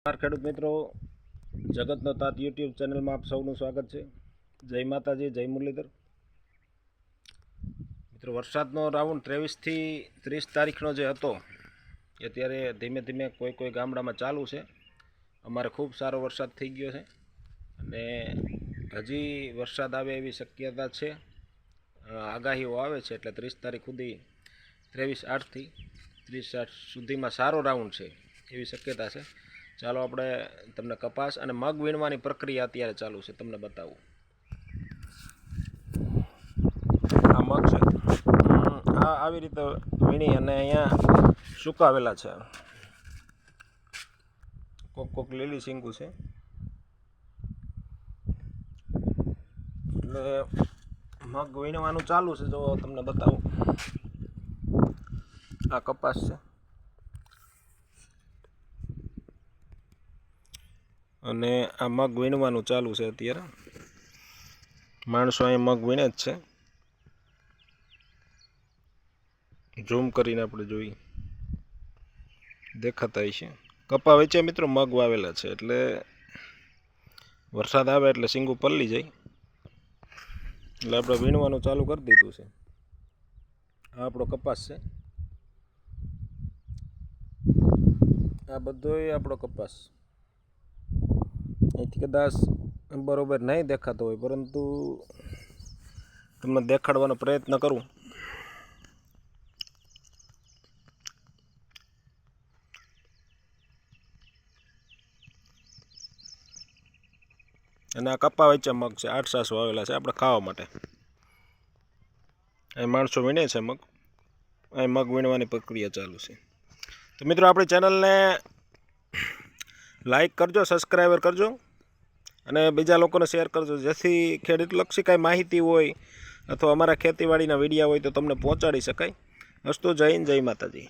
ખેડૂત મિત્રો, જગતનો તાત યુટ્યુબ ચેનલમાં આપ સૌનું સ્વાગત છે। જય માતાજી, જય મુરલીધર। મિત્રો, વરસાદનો રાઉન્ડ 23 થી 30 તારીખનો જે હતો એ અત્યારે ધીમે ધીમે કોઈ ગામડામાં ચાલુ છે। અમારે ખૂબ સારો વરસાદ થઈ ગયો છે અને હજી વરસાદ આવે એવી શક્યતા છે। આગાહીઓ આવે છે એટલે 30 તારીખ સુધી 23/8 થી 30/8 સુધીમાં સારો રાઉન્ડ છે એવી શક્યતા છે। ચાલો આપણે તમને કપાસ અને મગ વીણવાની પ્રક્રિયા અત્યારે ચાલુ છે, તમને બતાવું। આ મગ છે, આ આવી રીતે વીણી અને અહીંયા સુકાવેલા છે। કોક લીલી શીંગું છે એટલે મગ વીણવાનું ચાલુ છે। જો તમને બતાવું, આ કપાસ છે અને આ મગ વીણવાનું ચાલુ છે। અત્યારે માણસો અહીં મગ વીણે જ છે। ઝૂમ કરીને આપણે જોઈએ, દેખાતા હશે। કપા વચ્ચે મિત્રો મગ વાવેલા છે એટલે વરસાદ આવે એટલે શીંગું પલળી જાય એટલે આપણે વીણવાનું ચાલુ કરી દીધું છે। આ આપણો કપાસ છે, આ બધોય આપણો કપાસ। અહીંથી કદાચ બરોબર નહીં દેખાતો હોય, પરંતુ તમને દેખાડવાનો પ્રયત્ન કરું। અને આ કપા વચ્ચે મગ છે, 8 સાસ વાવેલા છે આપણે ખાવા માટે। અહીં માણસો વીણે છે મગ, અહીં મગ વીણવાની પ્રક્રિયા ચાલુ છે। તો મિત્રો, આપણી ચેનલને લાઈક કરજો, સબસ્ક્રાઈબર કરજો અને બીજા લોકોને શેર કરજો, જેથી ખેડૂતલક્ષી કાંઈ માહિતી હોય અથવા અમારા ખેતીવાડીના વિડીયા હોય તો તમને પહોંચાડી શકાય। અસ્તુ, જય હિન્દ, જય માતાજી।